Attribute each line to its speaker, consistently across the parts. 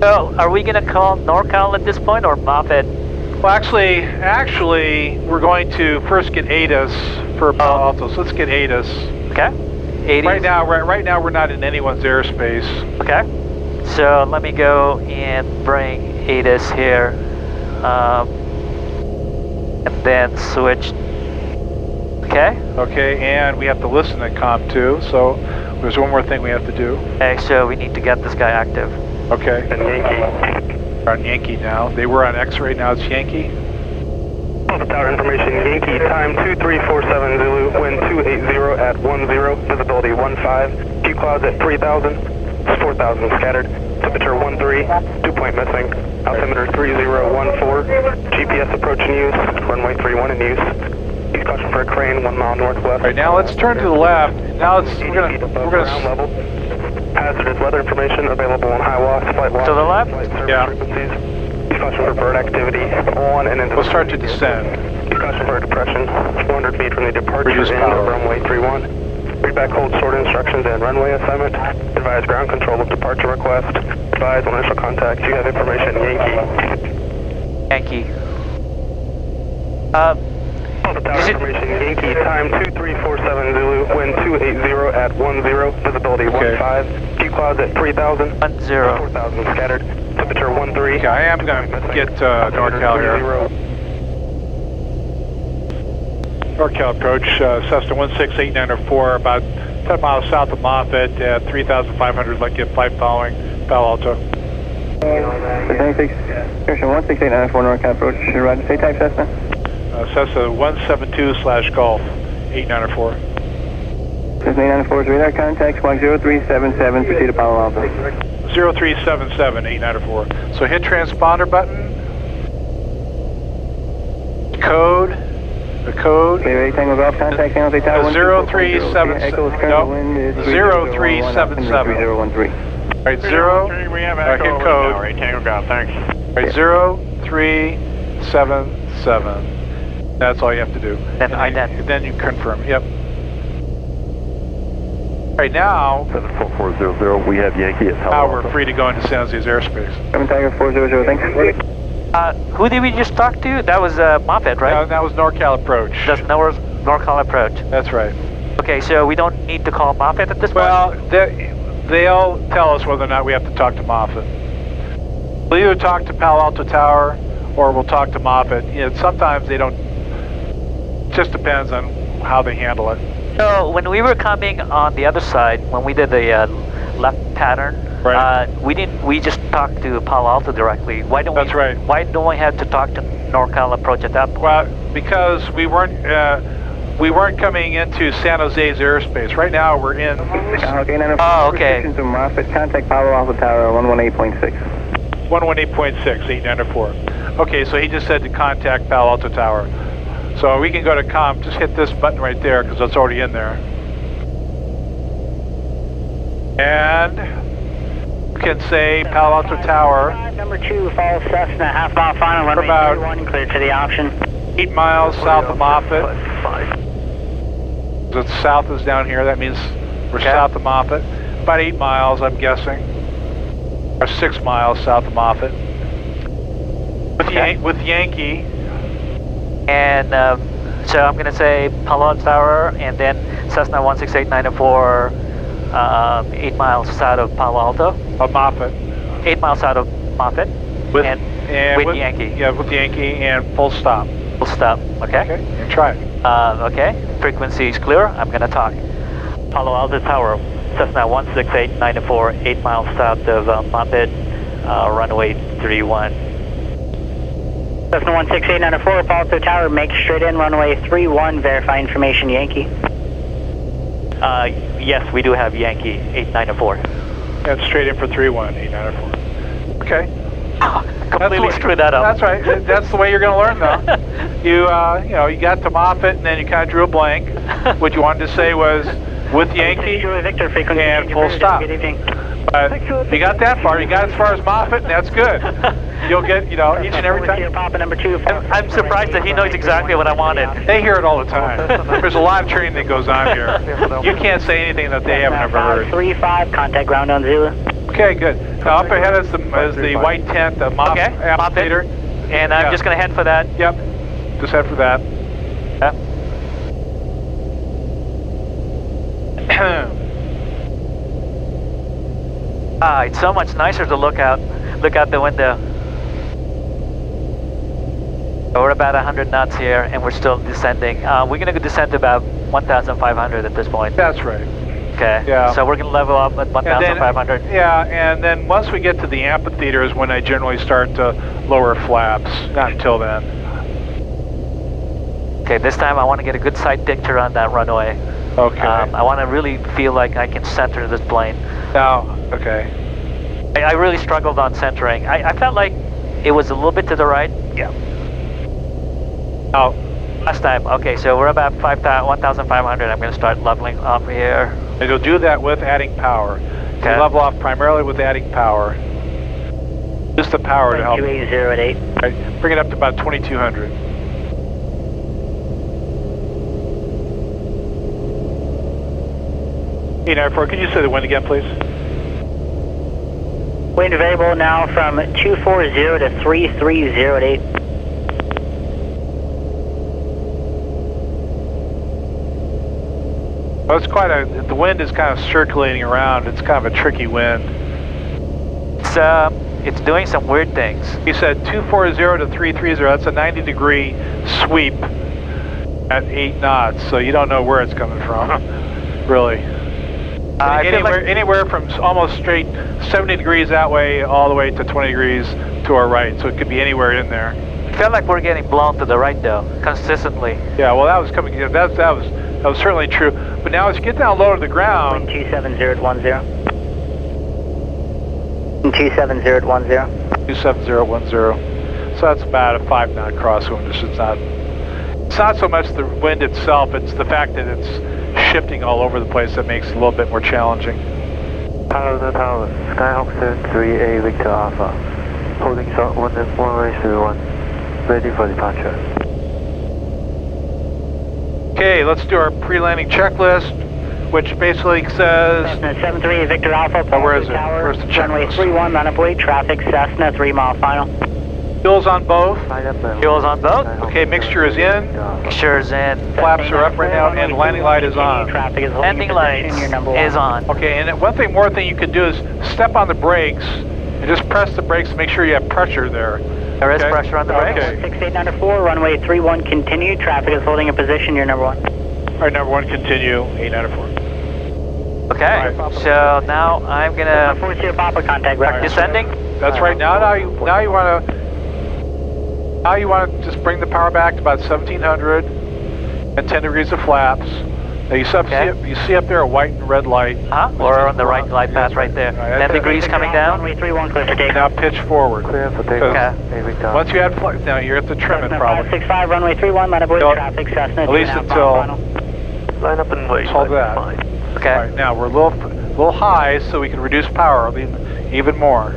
Speaker 1: So, are we going to call Norcal at this point or Moffett?
Speaker 2: Well, actually, we're going to first get ATIS for Palo Alto. So let's get ATIS.
Speaker 1: Okay. ATIS.
Speaker 2: Right now, we're not in anyone's airspace.
Speaker 1: Okay. So let me go and bring ATIS here, and then switch. Okay.
Speaker 2: Okay, and we have to listen at COM 2. So there's one more thing we have to do.
Speaker 1: Okay, so we need to get this guy active.
Speaker 2: Okay. And Yankee. We're on Yankee now. They were on X-ray, now it's Yankee.
Speaker 3: Tower information, Yankee, time 2347 Zulu, wind 280 at 10, visibility 15, few clouds at 3000, 4000 scattered, temperature 13, dew point missing, altimeter 3014, GPS approach in use, runway 31 in use. Use caution for a crane 1 mile northwest.
Speaker 2: All right, now let's turn to the left. Now we're gonna
Speaker 3: ground level. Hazardous weather information available on high watts, flight watch,
Speaker 1: to the left.
Speaker 3: flight service
Speaker 2: Yeah.
Speaker 3: frequencies. Use caution for bird activity on and into.
Speaker 2: We'll start to descend.
Speaker 3: Use caution for a depression 400 feet from the departure
Speaker 2: Reduce
Speaker 3: end
Speaker 2: power.
Speaker 3: of runway 31. Read back hold short instructions and runway assignment. Advise ground control of departure request. Advise on initial contact. You have information, Yankee. Tower information, Yankee, time 2347 Zulu, wind 280 at 10, visibility 15, few clouds at 3000, 4000 scattered, temperature 13.
Speaker 2: Okay, I am going to get Norcal here. Norcal Approach, Cessna 16894, about 10 miles south of Moffett at 3,500, like get flight following Palo Alto.
Speaker 4: 16894 Norcal Approach, roger, say type Cessna.
Speaker 2: Cessna 172/Golf 894.
Speaker 4: Cessna 894 is radar contact, Squawk 0377, proceed to Palo Alto.
Speaker 2: 0377 894. So hit transponder button. Code. The code.
Speaker 4: Okay, ready, Tango Golf, contact channel, say tower
Speaker 2: 0377.
Speaker 4: Echo's current
Speaker 2: No,
Speaker 4: wind is
Speaker 2: 0377.
Speaker 4: 3013.
Speaker 2: All right,
Speaker 3: We have
Speaker 2: hit code.
Speaker 3: All right, Tango Golf, thanks.
Speaker 2: All right, 0377. That's all you have to do. Then you confirm. Yep. All right, now
Speaker 3: 74400, we have Yankee at Palo Alto.
Speaker 2: we're free to go into San Jose's airspace.
Speaker 4: Seven Tiger 400, thanks.
Speaker 1: Who did we just talk to? That was Moffett, right?
Speaker 2: No, that was Norcal Approach.
Speaker 1: That's Norcal Approach.
Speaker 2: That's right.
Speaker 1: Okay, so we don't need to call Moffett at this
Speaker 2: Well,
Speaker 1: point?
Speaker 2: they'll tell us whether or not we have to talk to Moffett. We'll either talk to Palo Alto Tower or we'll talk to Moffett. You know, sometimes they don't. Just depends on how they handle it.
Speaker 1: So when we were coming on the other side, when we did the left pattern,
Speaker 2: Right.
Speaker 1: we just talked to Palo Alto directly. Why don't
Speaker 2: That's right.
Speaker 1: Why don't we have to talk to Norcal Approach at that point?
Speaker 2: Well, because we weren't coming into San Jose's airspace. Right now we're in.
Speaker 1: Oh, okay.
Speaker 4: To Moffett, contact Palo Alto Tower 118.6.
Speaker 2: 118.6, 894. Okay, so he just said to contact Palo Alto Tower. So we can go to COM, just hit this button right there because it's already in there. And we can say Palo Alto Tower.
Speaker 5: Number 2, follow Cessna, half mile final, runway
Speaker 2: about
Speaker 5: 31, cleared to the option.
Speaker 2: 8 miles south of Moffett. The south is down here, that means we're south of Moffett. About 8 miles, I'm guessing. Or 6 miles south of Moffett. With Yankee.
Speaker 1: And so I'm going to say Palo Alto Tower and then Cessna 16894, 8 miles south of Palo Alto.
Speaker 2: Of Moffett.
Speaker 1: 8 miles south of Moffett.
Speaker 2: With
Speaker 1: Yankee.
Speaker 2: Yeah, with Yankee and full stop.
Speaker 1: Full stop, okay?
Speaker 2: Okay, and try it.
Speaker 1: Okay, frequency is clear. I'm going to talk. Palo Alto Tower, Cessna 16894, 8 miles south of Moffett, runway 31.
Speaker 5: Cessna 16894, Palo Alto Tower, make straight in, runway 31, verify information, Yankee.
Speaker 1: Yes, we do have Yankee 894.
Speaker 2: And straight in for 31, 894. Okay.
Speaker 1: Completely screwed that up.
Speaker 2: That's right. That's the way you're going to learn, though. You got to Moffett, and then you kind of drew a blank. What you wanted to say was with Yankee
Speaker 5: Victor, frequency
Speaker 2: and full stop.
Speaker 5: Good evening.
Speaker 2: But if you got that far, you got as far as Moffett, and that's good. You'll get, you know, each and every time.
Speaker 1: I'm surprised that he knows exactly what I wanted.
Speaker 2: They hear it all the time. There's a lot of training that goes on here. You can't say anything that they haven't ever heard.
Speaker 5: 535, contact ground on Zulu.
Speaker 2: Okay, good. Now up ahead is the white tent, the Moffett altimeter.
Speaker 1: And I'm just going to head for that.
Speaker 2: Yep, just head for that.
Speaker 1: It's so much nicer to look out the window. We're about 100 knots here, and we're still descending. We're going to descend to about 1,500 at this point.
Speaker 2: That's right.
Speaker 1: Okay.
Speaker 2: Yeah.
Speaker 1: So we're going to level up at 1,500.
Speaker 2: Yeah, and then once we get to the amphitheater is when I generally start to lower flaps. Not until then.
Speaker 1: Okay, this time I want to get a good sight picture on that runway.
Speaker 2: Okay.
Speaker 1: I want to really feel like I can center this plane.
Speaker 2: Now, okay.
Speaker 1: I really struggled on centering. I felt like it was a little bit to the right. Yeah.
Speaker 2: Oh.
Speaker 1: Last time. Okay, so we're about 1,500. I'm going to start leveling off here.
Speaker 2: And you'll do that with adding power.
Speaker 1: Okay.
Speaker 2: You level off primarily with adding power. Just the power to help.
Speaker 5: 280 at 8.
Speaker 2: Right. Bring it up to about 2,200. Can you say the wind again, please?
Speaker 5: Wind variable now from 240 to 330 at 8.
Speaker 2: Well, it's the wind is kind of circulating around. It's kind of a tricky wind.
Speaker 1: It's doing some weird things.
Speaker 2: He said 240 to 330, that's a 90-degree sweep at 8 knots, so you don't know where it's coming from, really. Anywhere from almost straight 70 degrees that way all the way to 20 degrees to our right, so it could be anywhere in there.
Speaker 1: I felt like we're getting blown to the right though, consistently.
Speaker 2: Yeah, well that was coming. That was certainly true. But now as you get down low to the ground.
Speaker 5: Wind 270 at 10. 270 at 10.
Speaker 2: 270 at 10. So that's about a 5-knot crosswind. It's not so much the wind itself, it's the fact that it's shifting all over the place that makes it a little bit more challenging.
Speaker 6: Palo Alto Tower, Skyhawk 73A Victor Alpha, holding short 131, ready for departure.
Speaker 2: Okay, let's do our pre-landing checklist, which basically says...
Speaker 5: Cessna 73 Victor Alpha, Palo Alto Tower,
Speaker 2: where's the
Speaker 5: runway
Speaker 2: checklist?
Speaker 5: 31, line up weight, traffic, Cessna, 3-mile final.
Speaker 2: Fuel's on both.
Speaker 1: Fuel's on both.
Speaker 2: Okay, mixture is in.
Speaker 1: Mixture is in.
Speaker 2: Flaps are up right now, and landing light is on.
Speaker 1: Landing light is on.
Speaker 2: Okay, and one more thing you could do is step on the brakes and just press the brakes to make sure you have pressure there.
Speaker 1: There is pressure on the brakes.
Speaker 2: Okay.
Speaker 5: 6894, runway 31, continue. Traffic is holding in position, you're number 1.
Speaker 2: All right, number 1, continue, 894.
Speaker 1: Okay, right. So now I'm gonna...
Speaker 5: 40 Papa, contact ground.
Speaker 1: Descending?
Speaker 2: That's right, now you want to just bring the power back to about 1,700 and 10 degrees of flaps. Now you see up there a white and red light.
Speaker 1: Or on the right glide path right there. 10 degrees coming down.
Speaker 5: Runway 31, clear for takeoff.
Speaker 2: Now pitch forward.
Speaker 6: Clear for takeoff.
Speaker 2: Once you add flight, now you're at the trim it probably.
Speaker 5: 565, runway 31, line up with traffic, Cessna.
Speaker 2: At least until...
Speaker 6: Line up and wait.
Speaker 2: Hold that.
Speaker 6: Fine.
Speaker 1: Okay.
Speaker 2: All right, now we're a little high, so we can reduce power even more.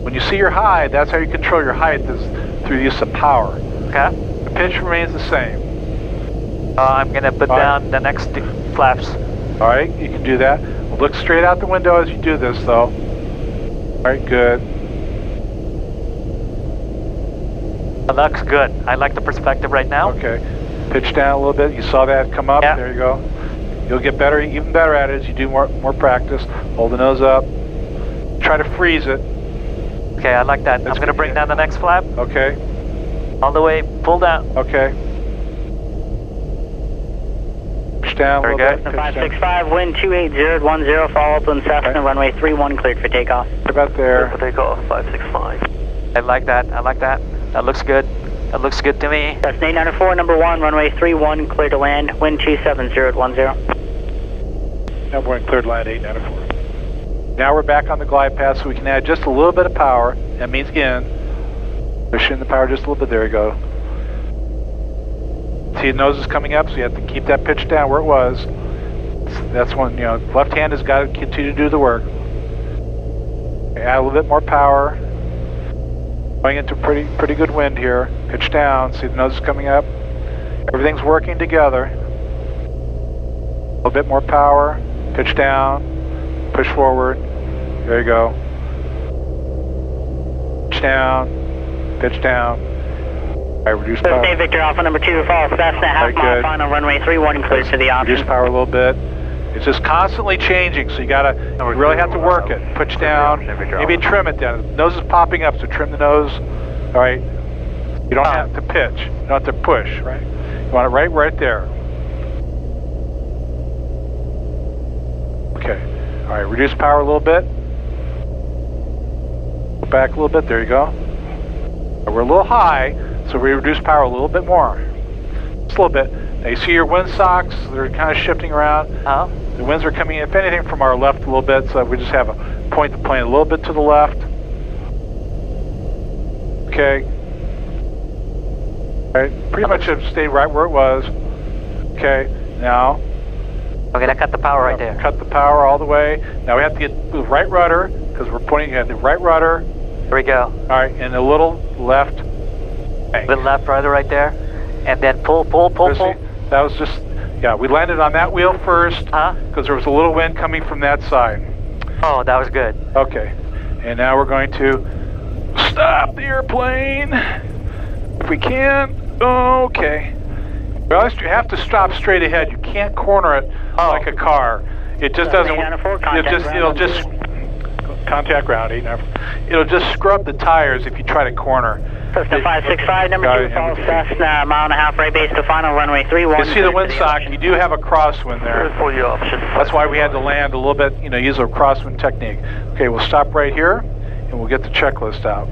Speaker 2: When you see your high, that's how you control your height, is through the use of power.
Speaker 1: Okay.
Speaker 2: The pitch remains the same.
Speaker 1: I'm going to put down the next flaps.
Speaker 2: All right, you can do that. Look straight out the window as you do this, though. All right, good.
Speaker 1: That looks good. I like the perspective right now.
Speaker 2: Okay. Pitch down a little bit. You saw that come up.
Speaker 1: Yeah.
Speaker 2: There you go. You'll get better, even better at it as you do more practice. Hold the nose up. Try to freeze it.
Speaker 1: Okay, I like that. I'm going to bring down the next flap.
Speaker 2: Okay.
Speaker 1: All the way, pull down.
Speaker 2: Okay. Push down a little bit.
Speaker 5: 565, wind 280 at 10, follow up on Cessna, runway 31, cleared for takeoff.
Speaker 2: About there.
Speaker 6: Clear for takeoff, 565.
Speaker 1: I like that. I like that. That looks good. That looks good to me.
Speaker 5: Cessna 894, number 1, runway 31, clear to land, wind 270 at 10.
Speaker 2: Number 1, cleared land 894. Now we're back on the glide path, so we can add just a little bit of power. That means in. Push in the power just a little bit. There you go. See, the nose is coming up, so you have to keep that pitch down where it was. That's when, left hand has got to continue to do the work. add a little bit more power. Going into pretty good wind here. Pitch down, see the nose is coming up. Everything's working together. A little bit more power. Pitch down, push forward. There you go. Pitch down, pitch down. All right, reduce power.
Speaker 5: Cessna Victor Alpha number 2, follow Cessna, half mile, final runway 31, clear for the option.
Speaker 2: Reduce power a little bit. It's just constantly changing, so you really have to work it. Push down, maybe trim it down. The nose is popping up, so trim the nose. All right, you don't have to pitch, you don't have to push, right? You want it right there. Okay, all right, reduce power a little bit. Back a little bit, there you go. We're a little high, so we reduce power a little bit more. Just a little bit. Now you see your wind socks, they're kind of shifting around. The winds are coming in, if anything, from our left a little bit, so we just have a point the plane a little bit to the left. Okay. All right, pretty much have stayed right where it was. Okay, now.
Speaker 1: Okay, I cut the power right there.
Speaker 2: Cut the power all the way. Now we have to get the right rudder, because we're pointing at the right rudder.
Speaker 1: Here we go.
Speaker 2: All right, and a little left.
Speaker 1: The left rudder right there. And then pull.
Speaker 2: That was just, yeah, we landed on that wheel first because there was a little wind coming from that side.
Speaker 1: Oh, that was good.
Speaker 2: Okay, and now we're going to stop the airplane if we can. Okay. Well, you have to stop straight ahead. You can't corner it like a car. It just doesn't. It'll just contact ground 894. It'll just scrub the tires if you try to corner.
Speaker 5: Cessna 565, number 2, follow Cessna, mile and a half, right base to final, runway 31.
Speaker 2: You see the windsock, you do have a crosswind there. That's why we had to land a little bit, use a crosswind technique. Okay, we'll stop right here, and we'll get the checklist out.